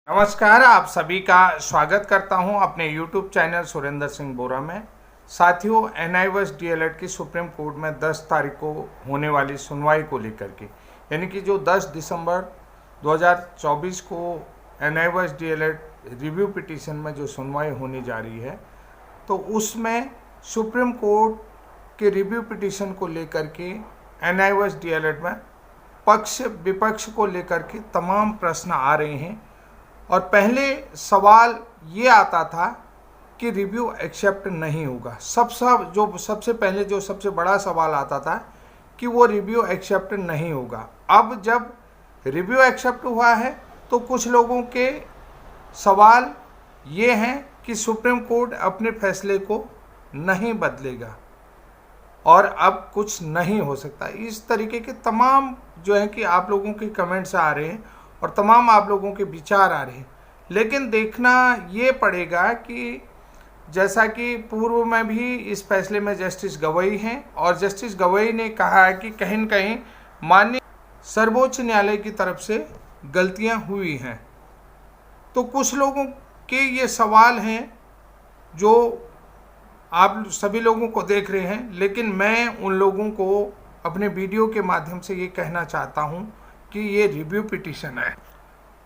नमस्कार, आप सभी का स्वागत करता हूं अपने YouTube चैनल सुरेंद्र सिंह बोरा में। साथियों, NIOS DLED की सुप्रीम कोर्ट में 10 तारीख को होने वाली सुनवाई को लेकर के, यानी कि जो 10 दिसंबर 2024 को NIOS DLED रिव्यू पिटीशन में जो सुनवाई होने जा रही है, तो उसमें सुप्रीम कोर्ट के रिव्यू पिटीशन को लेकर के NIOS DLED में पक्ष विपक्ष को लेकर के तमाम प्रश्न आ रहे हैं। और पहले सवाल ये आता था कि रिव्यू एक्सेप्ट नहीं होगा। सबसे पहले जो सबसे बड़ा सवाल आता था कि वो रिव्यू एक्सेप्ट नहीं होगा। अब जब रिव्यू एक्सेप्ट हुआ है तो कुछ लोगों के सवाल ये हैं कि सुप्रीम कोर्ट अपने फैसले को नहीं बदलेगा और अब कुछ नहीं हो सकता। इस तरीके के तमाम जो है कि आप लोगों के कमेंट्स आ रहे हैं और तमाम आप लोगों के विचार आ रहे हैं। लेकिन देखना ये पड़ेगा कि जैसा कि पूर्व में भी इस फैसले में जस्टिस गवई हैं और जस्टिस गवई ने कहा है कि कहीं न कहीं माननीय सर्वोच्च न्यायालय की तरफ से गलतियां हुई हैं। तो कुछ लोगों के ये सवाल हैं जो आप सभी लोगों को देख रहे हैं, लेकिन मैं उन लोगों को अपने वीडियो के माध्यम से ये कहना चाहता हूँ कि ये रिव्यू पिटीशन है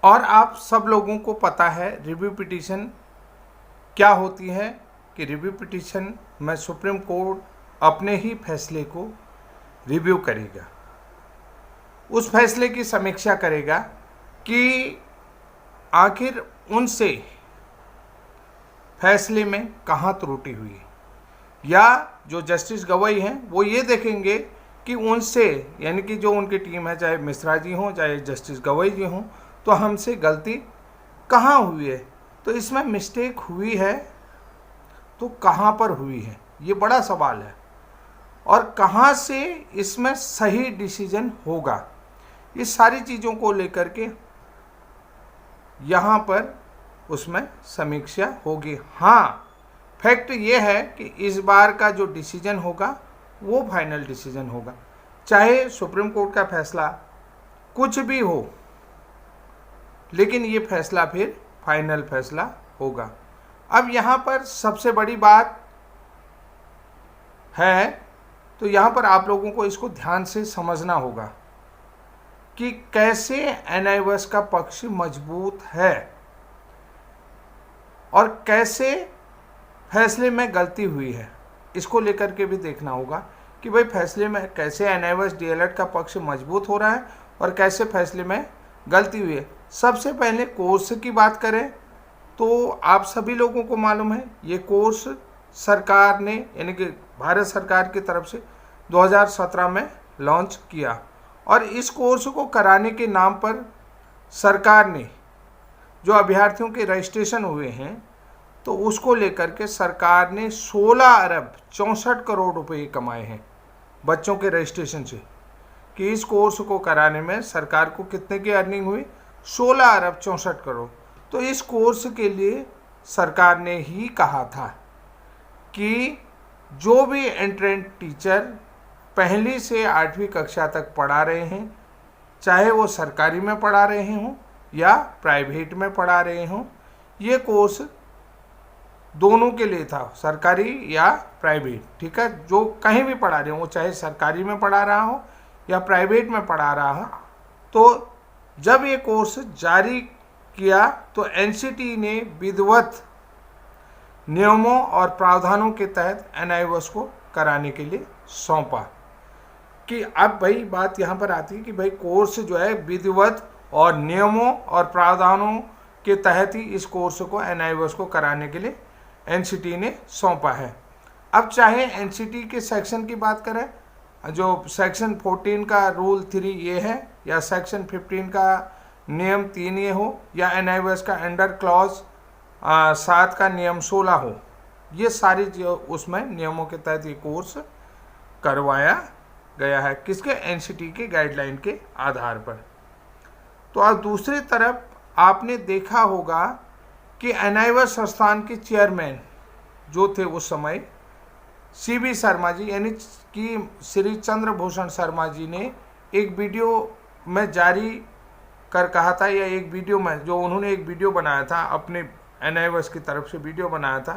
और आप सब लोगों को पता है रिव्यू पिटीशन क्या होती है। कि रिव्यू पिटीशन में सुप्रीम कोर्ट अपने ही फैसले को रिव्यू करेगा, उस फैसले की समीक्षा करेगा कि आखिर उनसे फैसले में कहाँ त्रुटि हुई है, या जो जस्टिस गवई हैं वो ये देखेंगे कि उनसे, यानी कि जो उनकी टीम है, चाहे मिश्रा जी हों चाहे जस्टिस गवई जी हों, तो हमसे गलती कहाँ हुई है, तो इसमें मिस्टेक हुई है तो कहाँ पर हुई है, ये बड़ा सवाल है। और कहाँ से इसमें सही डिसीजन होगा, इस सारी चीज़ों को लेकर के यहाँ पर उसमें समीक्षा होगी। हाँ, फैक्ट ये है कि इस बार का जो डिसीजन होगा वो फाइनल डिसीजन होगा, चाहे सुप्रीम कोर्ट का फैसला कुछ भी हो, लेकिन ये फैसला फिर फाइनल फैसला होगा। अब यहाँ पर सबसे बड़ी बात है, तो यहाँ पर आप लोगों को इसको ध्यान से समझना होगा कि कैसे NIOS का पक्ष मजबूत है और कैसे फैसले में गलती हुई है। इसको लेकर के भी देखना होगा कि भाई फैसले में कैसे NIOS DLED का पक्ष मजबूत हो रहा है और कैसे फैसले में गलती हुई है। सबसे पहले कोर्स की बात करें तो आप सभी लोगों को मालूम है ये कोर्स सरकार ने, यानी कि भारत सरकार की तरफ से 2017 में लॉन्च किया और इस कोर्स को कराने के नाम पर सरकार ने जो अभ्यर्थियों के रजिस्ट्रेशन हुए हैं तो उसको लेकर के सरकार ने 16 अरब 64 करोड़ रुपए कमाए हैं बच्चों के रजिस्ट्रेशन से। कि इस कोर्स को कराने में सरकार को कितने की अर्निंग हुई, 16 अरब 64 करोड़। तो इस कोर्स के लिए सरकार ने ही कहा था कि जो भी एंट्रेंस टीचर पहली से 8वीं कक्षा तक पढ़ा रहे हैं, चाहे वो सरकारी में पढ़ा रहे हों या प्राइवेट में पढ़ा रहे हों, ये कोर्स दोनों के लिए था, सरकारी या प्राइवेट। ठीक है, जो कहीं भी पढ़ा रहे हो, वो चाहे सरकारी में पढ़ा रहा हो या प्राइवेट में पढ़ा रहा हो। तो जब ये कोर्स जारी किया तो NCT ने विधिवत नियमों और प्रावधानों के तहत NIOS को कराने के लिए सौंपा। कि अब भाई बात यहाँ पर आती है कि भाई कोर्स जो है विधिवत और नियमों और प्रावधानों के तहत ही इस कोर्स को NIOS को कराने के लिए NCT ने सौंपा है। अब चाहे NCT के सेक्शन की बात करें, जो सेक्शन 14 का रूल 3 ये है, या सेक्शन 15 का नियम 3 ये हो, या NIOS का अंडर क्लॉज 7 का नियम 16 हो, ये सारी जो उसमें नियमों के तहत ये कोर्स करवाया गया है, किसके, NCT के गाइडलाइन के आधार पर। तो अब दूसरी तरफ आपने देखा होगा कि NIOS संस्थान के चेयरमैन जो थे उस समय CB शर्मा जी, यानी कि श्री चंद्रभूषण शर्मा जी ने एक वीडियो में जारी कर कहा था, या एक वीडियो में जो उन्होंने एक वीडियो बनाया था अपने NIOS की तरफ से वीडियो बनाया था,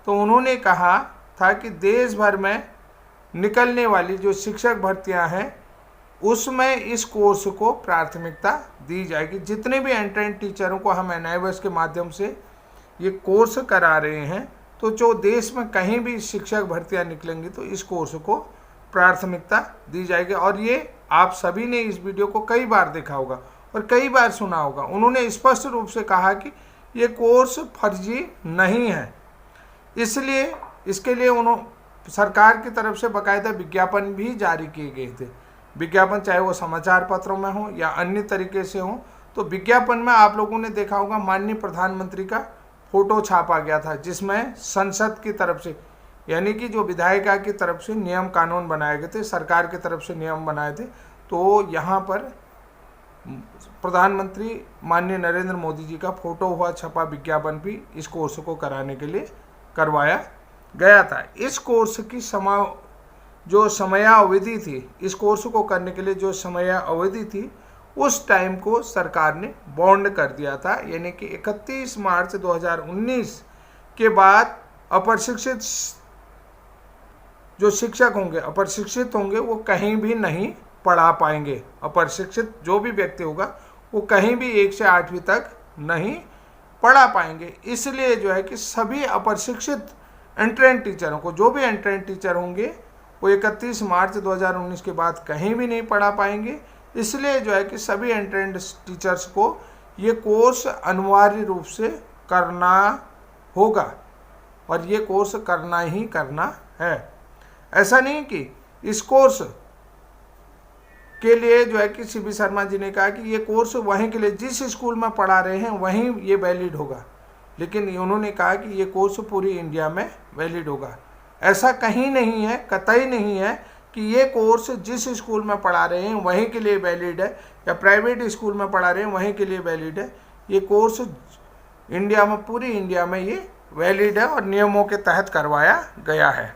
तो उन्होंने कहा था कि देश भर में निकलने वाली जो शिक्षक भर्तियां हैं उसमें इस कोर्स को प्राथमिकता दी जाएगी। जितने भी एंट्रेंस टीचरों को हम NIOS के माध्यम से ये कोर्स करा रहे हैं, तो जो देश में कहीं भी शिक्षक भर्तियां निकलेंगी तो इस कोर्स को प्राथमिकता दी जाएगी। और ये आप सभी ने इस वीडियो को कई बार देखा होगा और कई बार सुना होगा। उन्होंने स्पष्ट रूप से कहा कि ये कोर्स फर्जी नहीं है, इसलिए इसके लिए उन्होंने सरकार की तरफ से बाकायदा विज्ञापन भी जारी किए गए थे। विज्ञापन चाहे वो समाचार पत्रों में हो या अन्य तरीके से हो, तो विज्ञापन में आप लोगों ने देखा होगा माननीय प्रधानमंत्री का फोटो छापा गया था, जिसमें संसद की तरफ से यानी कि जो विधायिका की तरफ से नियम कानून बनाए गए थे, सरकार की तरफ से नियम बनाए थे। तो यहाँ पर प्रधानमंत्री माननीय नरेंद्र मोदी जी का फोटो हुआ छपा विज्ञापन भी इस कोर्स को कराने के लिए करवाया गया था। इस कोर्स की जो समयावधि थी, इस कोर्स को करने के लिए जो समयावधि थी, उस टाइम को सरकार ने बॉन्ड कर दिया था, यानी कि 31 मार्च 2019 के बाद अप्रशिक्षित जो शिक्षक होंगे, अप्रशिक्षित होंगे, वो कहीं भी नहीं पढ़ा पाएंगे। अप्रशिक्षित जो भी व्यक्ति होगा वो कहीं भी 1 से 8वीं तक नहीं पढ़ा पाएंगे। इसलिए जो है कि सभी अप्रशिक्षित एंट्रेंस टीचरों को, जो भी एंट्रेंस टीचर होंगे, वो 31 मार्च 2019 के बाद कहीं भी नहीं पढ़ा पाएंगे। इसलिए जो है कि सभी एंट्रेंस टीचर्स को ये कोर्स अनिवार्य रूप से करना होगा और ये कोर्स करना ही करना है। ऐसा नहीं कि इस कोर्स के लिए जो है कि CP शर्मा जी ने कहा कि ये कोर्स वहीं के लिए जिस स्कूल में पढ़ा रहे हैं वहीं ये वैलिड होगा, लेकिन उन्होंने कहा कि ये कोर्स पूरी इंडिया में वैलिड होगा। ऐसा कहीं नहीं है, कतई नहीं है कि ये कोर्स जिस स्कूल में पढ़ा रहे हैं वहीं के लिए वैलिड है या प्राइवेट स्कूल में पढ़ा रहे हैं वहीं के लिए वैलिड है। ये कोर्स इंडिया में, पूरी इंडिया में ये वैलिड है और नियमों के तहत करवाया गया है।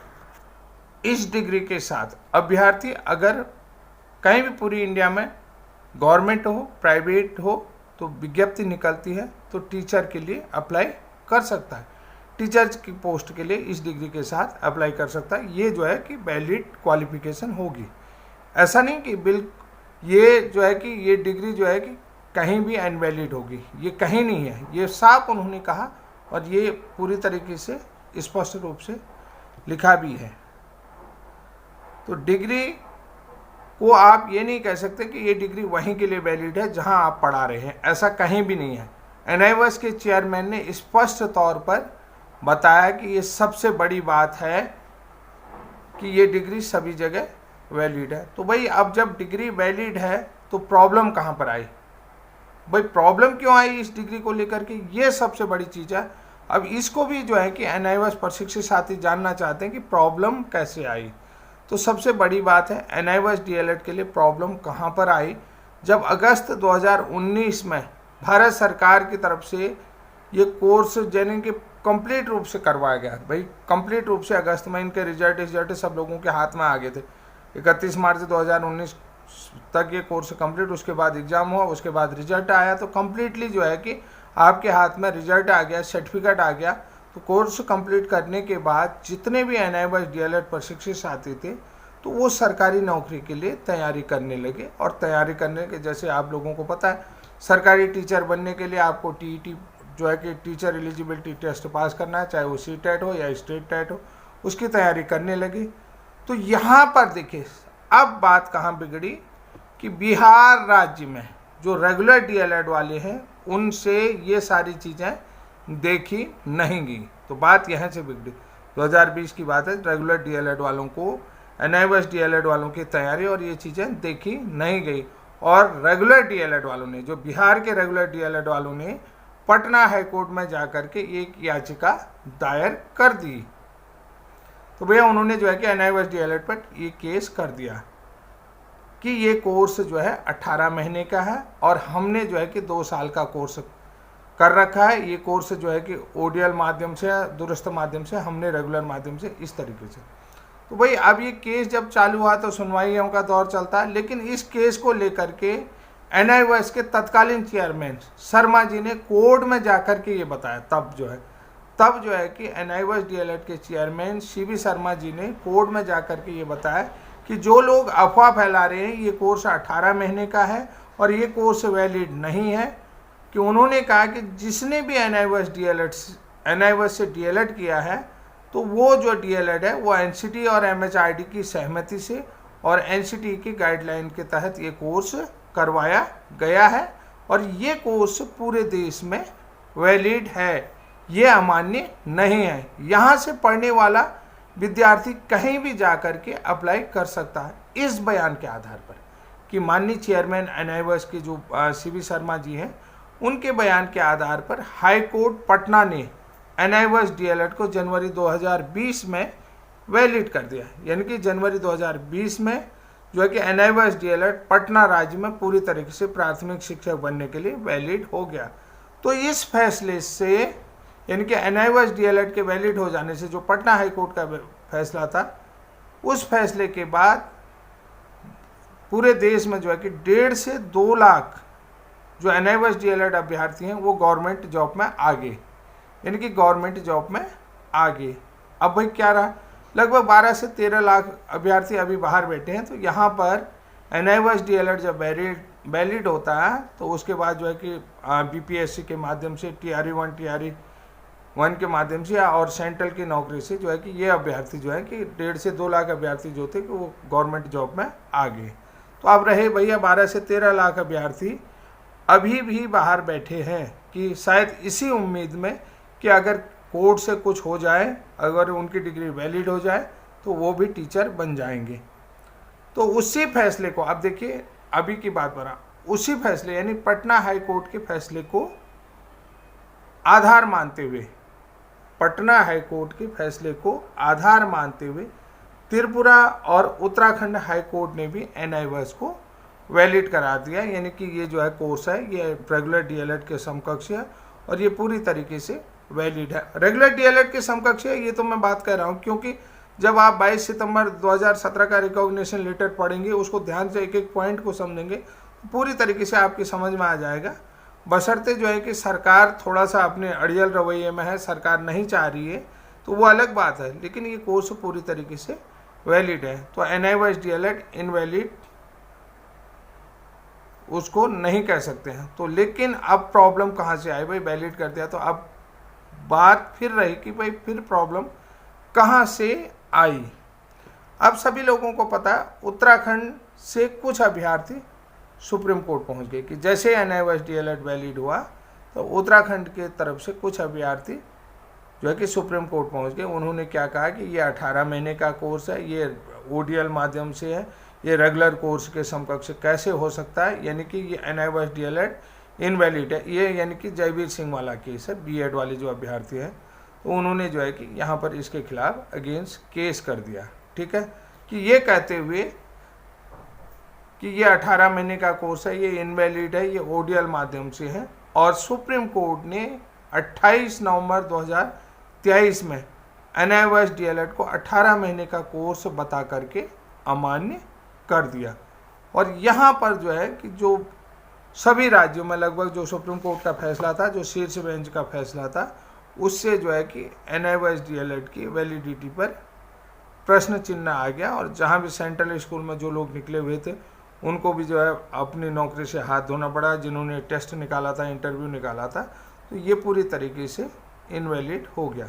इस डिग्री के साथ अभ्यर्थी अगर कहीं भी पूरी इंडिया में गवर्नमेंट हो, प्राइवेट हो, तो विज्ञप्ति निकलती है तो टीचर के लिए अप्लाई कर सकता है। टीचर की पोस्ट के लिए इस डिग्री के साथ अप्लाई कर सकता है। ये जो है कि वैलिड क्वालिफिकेशन होगी। ऐसा नहीं कि ये जो है कि ये डिग्री जो है कि कहीं भी अनवैलिड होगी, ये कहीं नहीं है। ये साफ उन्होंने कहा और ये पूरी तरीके से स्पष्ट रूप से लिखा भी है। तो डिग्री को आप ये नहीं कह सकते कि ये डिग्री वहीं के लिए वैलिड है जहां आप पढ़ा रहे हैं, ऐसा कहीं भी नहीं है। NIOS के चेयरमैन ने स्पष्ट तौर पर बताया कि ये सबसे बड़ी बात है कि ये डिग्री सभी जगह वैलिड है। तो भाई अब जब डिग्री वैलिड है तो प्रॉब्लम कहाँ पर आई? भाई प्रॉब्लम क्यों आई इस डिग्री को लेकर के, ये सबसे बड़ी चीज़ है। अब इसको भी जो है कि NIOS प्रशिक्षित साथी जानना चाहते हैं कि प्रॉब्लम कैसे आई। तो सबसे बड़ी बात है NIOS DLED के लिए प्रॉब्लम कहाँ पर आई, जब अगस्त 2019 में भारत सरकार की तरफ से ये कोर्स यानी कि कंप्लीट रूप से करवाया गया। भाई कंप्लीट रूप से अगस्त में इनके रिजल्ट सब लोगों के हाथ में आ गए थे। 31 मार्च 2019 तक ये कोर्स कंप्लीट, उसके बाद एग्ज़ाम हुआ, उसके बाद रिजल्ट आया। तो कम्प्लीटली जो है कि आपके हाथ में रिजल्ट आ गया, सर्टिफिकेट आ गया। तो कोर्स कंप्लीट करने के बाद जितने भी NIOS DLED प्रशिक्षित साथी थे तो वो सरकारी नौकरी के लिए तैयारी करने लगे। और तैयारी करने के, जैसे आप लोगों को पता है, सरकारी टीचर बनने के लिए आपको TET जो है कि टीचर एलिजिबिलिटी टेस्ट पास करना है, चाहे वो CTET हो या स्टेट टेट हो, उसकी तैयारी करने लगे। तो यहाँ पर देखिए अब बात कहाँ बिगड़ी कि बिहार राज्य में जो रेगुलर DLED वाले हैं उनसे ये सारी चीज़ें देखी नहीं गई। तो बात यहाँ से बिगड़ी। 2020 की बात है, रेगुलर DLED वालों को, NIOS DLED वालों की तैयारी और ये चीज़ें देखी नहीं गई। और रेगुलर DLED वालों ने, जो बिहार के रेगुलर DLED वालों ने पटना हाईकोर्ट में जाकर के एक याचिका दायर कर दी। तो भैया उन्होंने जो है कि NIOS DLED पर ये केस कर दिया कि ये कोर्स जो है 18 महीने का है और हमने जो है कि 2 साल का कोर्स कर रखा है। ये कोर्स जो है कि ODL माध्यम से, दूरस्थ माध्यम से, हमने रेगुलर माध्यम से, इस तरीके से। तो भाई अब ये केस जब चालू हुआ तो सुनवाइयों का दौर चलता है, लेकिन इस केस को लेकर के NIOS के तत्कालीन चेयरमैन शर्मा जी ने कोर्ट में जाकर के ये बताया, तब जो है कि NIOS DLED के चेयरमैन CB शर्मा जी ने कोर्ट में जाकर के ये बताया कि जो लोग अफवाह फैला रहे हैं ये कोर्स 18 महीने का है और ये कोर्स वैलिड नहीं है, कि उन्होंने कहा कि जिसने भी NIOS से DLED किया है तो वो जो DLED है वो NCT और MHRD की सहमति से और NCT की गाइडलाइन के तहत ये कोर्स करवाया गया है और ये कोर्स पूरे देश में वैलिड है, ये अमान्य नहीं है। यहाँ से पढ़ने वाला विद्यार्थी कहीं भी जाकर के अप्लाई कर सकता है। इस बयान के आधार पर कि माननीय चेयरमैन NIOS के जो CB शर्मा जी हैं, उनके बयान के आधार पर हाई कोर्ट पटना ने NIOS DLED को जनवरी 2020 में वैलिड कर दिया, यानी कि जनवरी 2020 में जो है कि NIOS DLED पटना राज्य में पूरी तरीके से प्राथमिक शिक्षक बनने के लिए वैलिड हो गया। तो इस फैसले से, यानी कि NIOS DLED के वैलिड हो जाने से, जो पटना हाई कोर्ट का फैसला था, उस फैसले के बाद पूरे देश में जो है कि 1.5 से 2 लाख जो NIOS DLED अभ्यर्थी हैं वो गवर्नमेंट जॉब में आ गए, यानी कि गवर्नमेंट जॉब में आ गए। अब भाई क्या रहा, लगभग 12 से 13 लाख अभ्यर्थी अभी बाहर बैठे हैं। तो यहाँ पर NIOS DLED जब वैलिड होता है तो उसके बाद जो है कि BPSC के माध्यम से TRE1 TRE1 के माध्यम से और सेंट्रल की नौकरी से जो है कि ये अभ्यर्थी जो है कि 1.5 से 2 लाख अभ्यर्थी जो थे कि वो गवर्नमेंट जॉब में आ गए। तो अब रहे भैया 12 से 13 लाख अभ्यर्थी अभी भी बाहर बैठे हैं, कि शायद इसी उम्मीद में कि अगर कोर्ट से कुछ हो जाए, अगर उनकी डिग्री वैलिड हो जाए तो वो भी टीचर बन जाएंगे। तो उसी फैसले को, अब देखिए अभी की बात बना, उसी फैसले यानी पटना हाई कोर्ट के फैसले को आधार मानते हुए, पटना हाई कोर्ट के फैसले को आधार मानते हुए त्रिपुरा और उत्तराखंड हाई कोर्ट ने भी NIOS को वैलिड करा दिया, यानी कि ये जो है कोर्स है ये रेगुलर DLED के समकक्ष है और ये पूरी तरीके से वैलिड है। रेगुलर DLED के समकक्ष है, ये तो मैं बात कर रहा हूँ क्योंकि जब आप 22 सितंबर 2017 का रिकॉग्निशन लेटर पढ़ेंगे, उसको ध्यान से एक एक पॉइंट को समझेंगे तो पूरी तरीके से आपकी समझ में आ जाएगा। बशर्ते जो है कि सरकार थोड़ा सा अपने अड़ियल रवैये में है, सरकार नहीं चाह रही है तो वो अलग बात है, लेकिन ये कोर्स पूरी तरीके से वैलिड है। तो NIOS DLED इनवैलिड उसको नहीं कह सकते हैं। तो लेकिन अब प्रॉब्लम कहाँ से आई भाई, वैलिड कर दिया तो अब बात फिर रही कि भाई फिर प्रॉब्लम कहाँ से आई। अब सभी लोगों को पता है उत्तराखंड से कुछ अभ्यर्थी सुप्रीम कोर्ट पहुंच गए, कि जैसे NIOS DLED वैलिड हुआ तो उत्तराखंड के तरफ से कुछ अभ्यर्थी जो है कि सुप्रीम कोर्ट पहुंच गए। उन्होंने क्या कहा कि ये 18 महीने का कोर्स है, ये ODL माध्यम से है, ये रेगुलर कोर्स के समकक्ष कैसे हो सकता है, यानी कि ये NIOS DLED इनवैलिड है। ये यानी कि जयवीर सिंह वाला केस है, B.Ed वाले जो अभ्यर्थी है, तो उन्होंने जो है कि यहाँ पर इसके खिलाफ अगेंस्ट केस कर दिया, ठीक है, कि ये कहते हुए कि ये 18 महीने का कोर्स है, ये इनवैलिड है, ये ODL माध्यम से है। और सुप्रीम कोर्ट ने 28 नवंबर 2023 में NIOS DLED को 18 महीने का कोर्स बता करके अमान्य कर दिया। और यहाँ पर जो है कि जो सभी राज्यों में लगभग जो सुप्रीम कोर्ट का फैसला था, जो शीर्ष बेंच का फैसला था, उससे जो है कि NIOS DLED की वैलिडिटी पर प्रश्न चिन्ह आ गया। और जहाँ भी सेंट्रल स्कूल में जो लोग निकले हुए थे उनको भी जो है अपनी नौकरी से हाथ धोना पड़ा, जिन्होंने टेस्ट निकाला था, इंटरव्यू निकाला था, तो ये पूरी तरीके से इनवैलिड हो गया।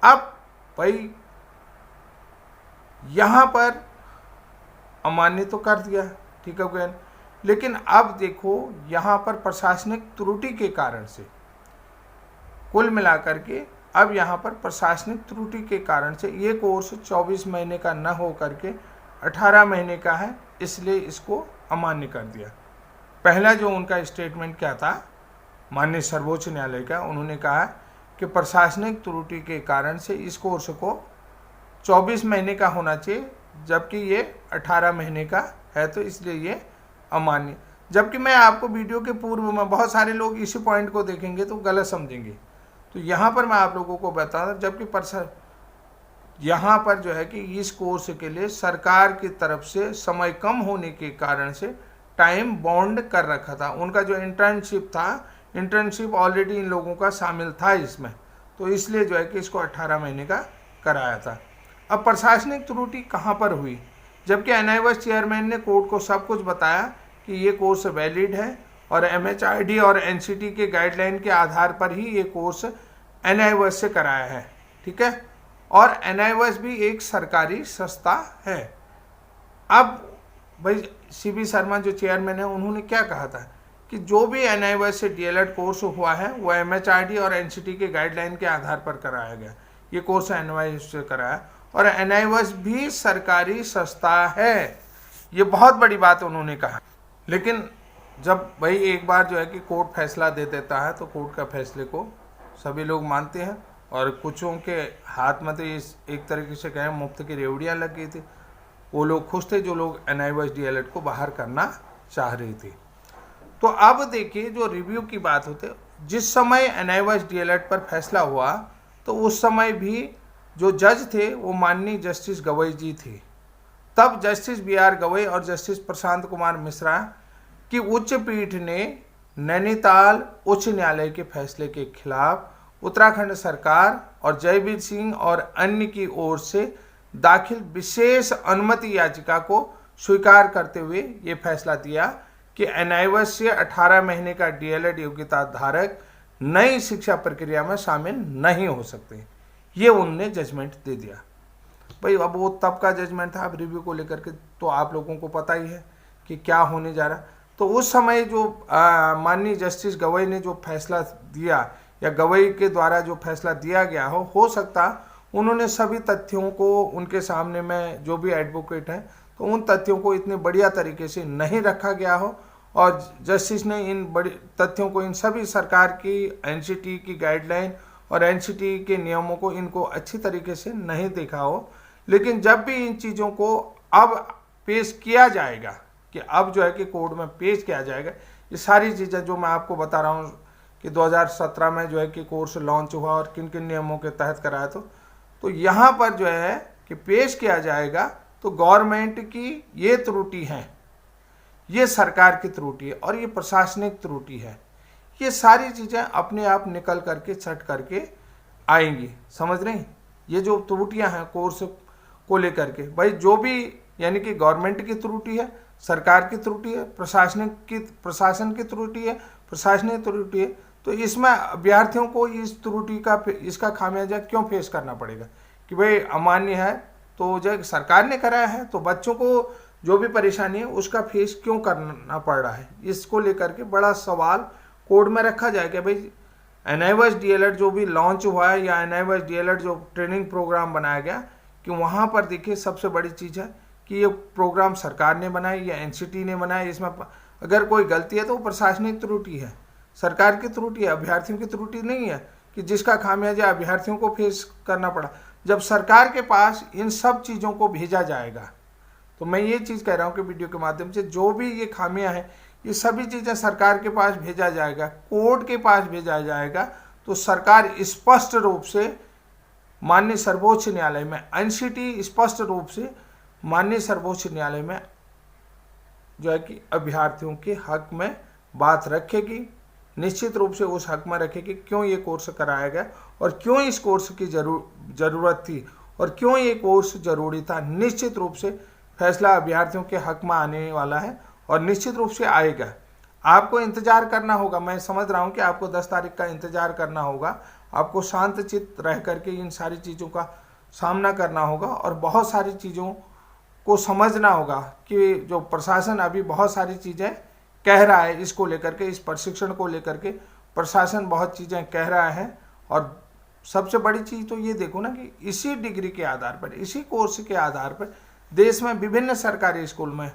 अब भाई यहाँ पर अमान्य तो कर दिया, ठीक है गया, लेकिन अब देखो यहाँ पर प्रशासनिक त्रुटि के कारण से, कुल मिलाकर के अब यहाँ पर प्रशासनिक त्रुटि के कारण से ये कोर्स 24 महीने का न हो करके 18 महीने का है, इसलिए इसको अमान्य कर दिया। पहला जो उनका स्टेटमेंट क्या था माननीय सर्वोच्च न्यायालय का, उन्होंने कहा कि प्रशासनिक त्रुटि के कारण से इस कोर्स को 24 महीने का होना चाहिए, जबकि ये 18 महीने का है, तो इसलिए ये अमान्य। जबकि मैं आपको वीडियो के पूर्व में, बहुत सारे लोग इसी पॉइंट को देखेंगे तो गलत समझेंगे, तो यहाँ पर मैं आप लोगों को बता दूं, जबकि यहाँ पर जो है कि इस कोर्स के लिए सरकार की तरफ से समय कम होने के कारण से टाइम बॉन्ड कर रखा था। उनका जो इंटर्नशिप था, इंटर्नशिप ऑलरेडी इन लोगों का शामिल था इसमें, तो इसलिए जो है कि इसको 18 महीने का कराया था। अब प्रशासनिक त्रुटि कहाँ पर हुई? जबकि एनआईओएस चेयरमैन ने कोर्ट को सब कुछ बताया कि ये कोर्स वैलिड है और एमएचआरडी और एनसीटी के गाइडलाइन के आधार पर ही ये कोर्स एनआईओएस से कराया है, ठीक है। और एनआईओएस भी एक सरकारी संस्था है। अब भाई सीबी शर्मा जो चेयरमैन है, उन्होंने क्या कहा था कि जो भी एनआईओएस से डीएलएड कोर्स हुआ है वो एमएचआरडी और एनसीटी के गाइडलाइन के आधार पर कराया गया। ये कोर्स एनआईओएस से कराया और एनआईओएस भी सरकारी संस्था है। ये बहुत बड़ी बात उन्होंने कहा। लेकिन जब भाई एक बार जो है कि कोर्ट फैसला दे देता है तो कोर्ट का फैसले को सभी लोग मानते हैं, और कुछों के हाथ में तो इस एक तरीके से कहें मुफ्त की रेवड़ियाँ लग गई थी। वो लोग खुश थे जो लोग एनआईओएस डीएलएड को बाहर करना चाह रहे थे। तो अब देखिए, जो रिव्यू की बात होते, जिस समय एनआईओएस डीएलएड पर फैसला हुआ तो उस समय भी जो जज थे वो माननीय जस्टिस गवई जी थे। तब जस्टिस BR गवई और जस्टिस प्रशांत कुमार मिश्रा की उच्च पीठ ने नैनीताल उच्च न्यायालय के फैसले के खिलाफ उत्तराखंड सरकार और जयवीर सिंह और अन्य की ओर से दाखिल विशेष अनुमति याचिका को स्वीकार करते हुए ये फैसला दिया कि एनआईओएस से 18 महीने का डीएलएड योग्यता धारक नई शिक्षा प्रक्रिया में शामिल नहीं हो सकते। ये उनने जजमेंट दे दिया। भाई अब वो तब का जजमेंट था, अब रिव्यू को लेकर के तो आप लोगों को पता ही है कि क्या होने जा रहा। तो उस समय जो माननीय जस्टिस गवई ने जो फैसला दिया या गवई के द्वारा जो फैसला दिया गया हो सकता उन्होंने सभी तथ्यों को उनके सामने में जो भी एडवोकेट हैं तो उन तथ्यों को इतने बढ़िया तरीके से नहीं रखा गया हो, और जस्टिस ने इन बड़ी तथ्यों को, इन सभी सरकार की एनसीटी की गाइडलाइन और एनसीटी के नियमों को इनको अच्छी तरीके से नहीं देखा हो। लेकिन जब भी इन चीज़ों को अब पेश किया जाएगा, कि अब जो है कि कोर्ट में पेश किया जाएगा, ये सारी चीज़ें जो मैं आपको बता रहा हूँ कि 2017 में जो है कि कोर्स लॉन्च हुआ और किन किन नियमों के तहत कराया, तो यहाँ पर जो है कि पेश किया जाएगा तो गवर्नमेंट की ये त्रुटि है, ये सरकार की त्रुटि है और ये प्रशासनिक त्रुटि है। ये सारी चीज़ें अपने आप निकल करके छट करके आएंगी, समझ रहे हैं। ये जो त्रुटियां हैं कोर्स को लेकर के, भाई जो भी यानी कि गवर्नमेंट की त्रुटि है, सरकार की त्रुटि है, प्रशासन की त्रुटि है, प्रशासनिक त्रुटि है, तो इसमें अभ्यर्थियों को इस त्रुटि का, इसका खामियाजा क्यों फेस करना पड़ेगा कि भाई अमान्य है तो जब सरकार ने कराया है तो बच्चों को जो भी परेशानी है उसका फेस क्यों करना पड़ रहा है। इसको लेकर के बड़ा सवाल कोर्ट में रखा जाए कि भाई एनआईओएस डीएलएड जो भी लॉन्च हुआ है या एनआईओएस डीएलएड जो ट्रेनिंग प्रोग्राम बनाया गया, कि वहाँ पर देखिए सबसे बड़ी चीज़ है कि ये प्रोग्राम सरकार ने बनाया या एनसीटी ने बनाया। इसमें अगर कोई गलती है तो वो प्रशासनिक त्रुटि है, सरकार की त्रुटि है, अभ्यर्थियों की त्रुटि नहीं है कि जिसका खामियाजा अभ्यर्थियों को फेस करना पड़ा। जब सरकार के पास इन सब चीज़ों को भेजा जाएगा, तो मैं ये चीज़ कह रहा हूँ कि वीडियो के माध्यम से जो भी ये खामियां हैं ये सभी चीज़ें सरकार के पास भेजा जाएगा, कोर्ट के पास भेजा जाएगा, तो सरकार स्पष्ट रूप से माननीय सर्वोच्च न्यायालय में, एनसीटी स्पष्ट रूप से माननीय सर्वोच्च न्यायालय में जो है कि अभ्यर्थियों के हक में बात रखेगी, निश्चित रूप से उस हक में रखेगी क्यों ये कोर्स कराया गया और क्यों इस कोर्स की जरूरत थी और क्यों ये कोर्स जरूरी था। निश्चित रूप से फैसला अभ्यर्थियों के हक में आने वाला है और निश्चित रूप से आएगा। आपको इंतजार करना होगा, मैं समझ रहा हूँ कि आपको 10 तारीख का इंतजार करना होगा, आपको शांत चित्त रह करके इन सारी चीज़ों का सामना करना होगा और बहुत सारी चीज़ों को समझना होगा कि जो प्रशासन अभी बहुत सारी चीज़ें कह रहा है, इसको लेकर के, इस प्रशिक्षण को लेकर के प्रशासन बहुत चीज़ें कह रहा है। और सबसे बड़ी चीज़ तो ये देखो ना कि इसी डिग्री के आधार पर, इसी कोर्स के आधार पर देश में विभिन्न सरकारी स्कूल में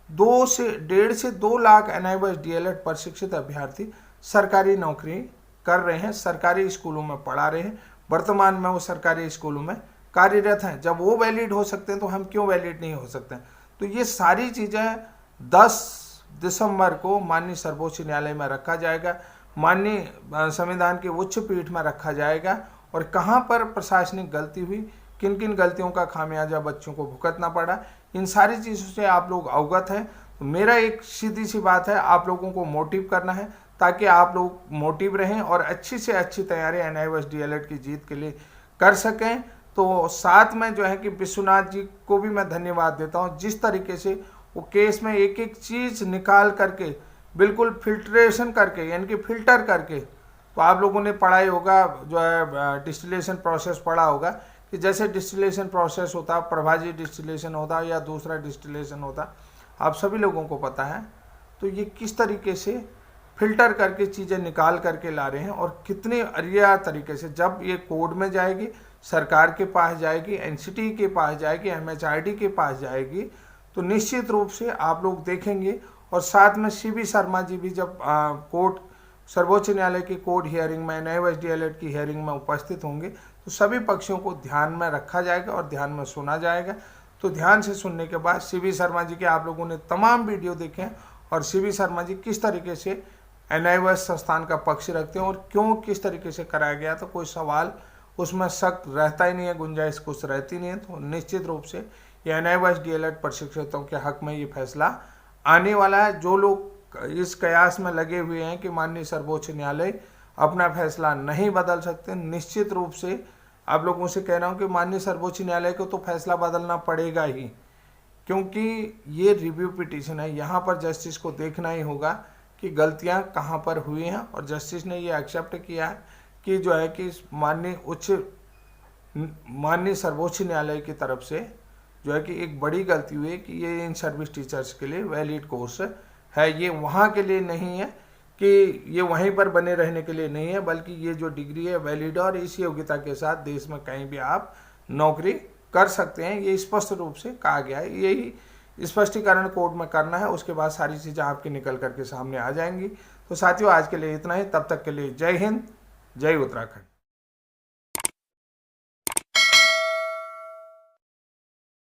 1.5 से 2 लाख एनआईओएस डीएलएड प्रशिक्षित अभ्यर्थी सरकारी नौकरी कर रहे हैं, सरकारी स्कूलों में पढ़ा रहे हैं, वर्तमान में वो सरकारी स्कूलों में कार्यरत हैं। जब वो वैलिड हो सकते हैं तो हम क्यों वैलिड नहीं हो सकते हैं। तो ये सारी चीज़ें 10 दिसंबर को माननीय सर्वोच्च न्यायालय में रखा जाएगा, माननीय संविधान के उच्च पीठ में रखा जाएगा और कहाँ पर प्रशासनिक गलती हुई, किन किन गलतियों का खामियाजा बच्चों को भुगतना पड़ा, इन सारी चीज़ों से आप लोग अवगत हैं। तो मेरा एक सीधी सी बात है, आप लोगों को मोटिव करना है ताकि आप लोग मोटिव रहें और अच्छी से अच्छी तैयारी NIOS DLED की जीत के लिए कर सकें। तो साथ में जो है कि विश्वनाथ जी को भी मैं धन्यवाद देता हूं, जिस तरीके से वो केस में एक एक चीज़ निकाल करके बिल्कुल फिल्ट्रेशन करके यानी कि फिल्टर करके, तो आप लोगों ने पढ़ा ही होगा, जो है डिस्टिलेशन प्रोसेस पढ़ा होगा कि जैसे डिस्टिलेशन प्रोसेस होता, प्रभाजी डिस्टिलेशन होता या दूसरा डिस्टिलेशन होता, आप सभी लोगों को पता है। तो ये किस तरीके से फिल्टर करके चीज़ें निकाल करके ला रहे हैं और कितने अरिया तरीके से, जब ये कोर्ट में जाएगी, सरकार के पास जाएगी, NCT के पास जाएगी, MHRD के पास जाएगी, तो निश्चित रूप से आप लोग देखेंगे। और साथ में CB शर्मा जी भी जब कोर्ट सर्वोच्च न्यायालय की कोर्ट हियरिंग में, NIOS DLED की हियरिंग में उपस्थित होंगे, तो सभी पक्षों को ध्यान में रखा जाएगा और ध्यान में सुना जाएगा। तो ध्यान से सुनने के बाद CB शर्मा जी के आप लोगों ने तमाम वीडियो देखे हैं और CB शर्मा जी किस तरीके से NIOS संस्थान का पक्ष रखते हैं और क्यों किस तरीके से कराया गया, तो कोई सवाल उसमें शक रहता ही नहीं है, गुंजाइश कुछ रहती नहीं है। तो निश्चित रूप से ये NIOS DLED प्रशिक्षकों के हक में ये फैसला आने वाला है। जो लोग इस कयास में लगे हुए हैं कि माननीय सर्वोच्च न्यायालय अपना फैसला नहीं बदल सकते, निश्चित रूप से आप लोगों से कह रहा हूँ कि माननीय सर्वोच्च न्यायालय को तो फैसला बदलना पड़ेगा ही, क्योंकि ये रिव्यू पिटीशन है। यहाँ पर जस्टिस को देखना ही होगा कि गलतियाँ कहाँ पर हुई हैं और जस्टिस ने ये एक्सेप्ट किया है कि जो है कि माननीय सर्वोच्च न्यायालय की तरफ से जो है कि एक बड़ी गलती हुई है कि ये इन सर्विस टीचर्स के लिए वैलिड कोर्स है। ये वहाँ के लिए नहीं है कि ये वहीं पर बने रहने के लिए नहीं है, बल्कि ये जो डिग्री है वैलिड और इस योग्यता के साथ देश में कहीं भी आप नौकरी कर सकते हैं। ये स्पष्ट रूप से कहा गया है, यही स्पष्टीकरण कोर्ट में करना है, उसके बाद सारी चीज़ें आपकी निकल करके सामने आ जाएंगी। तो साथियों, आज के लिए इतना ही, तब तक के लिए जय हिंद, जय उत्तराखंड।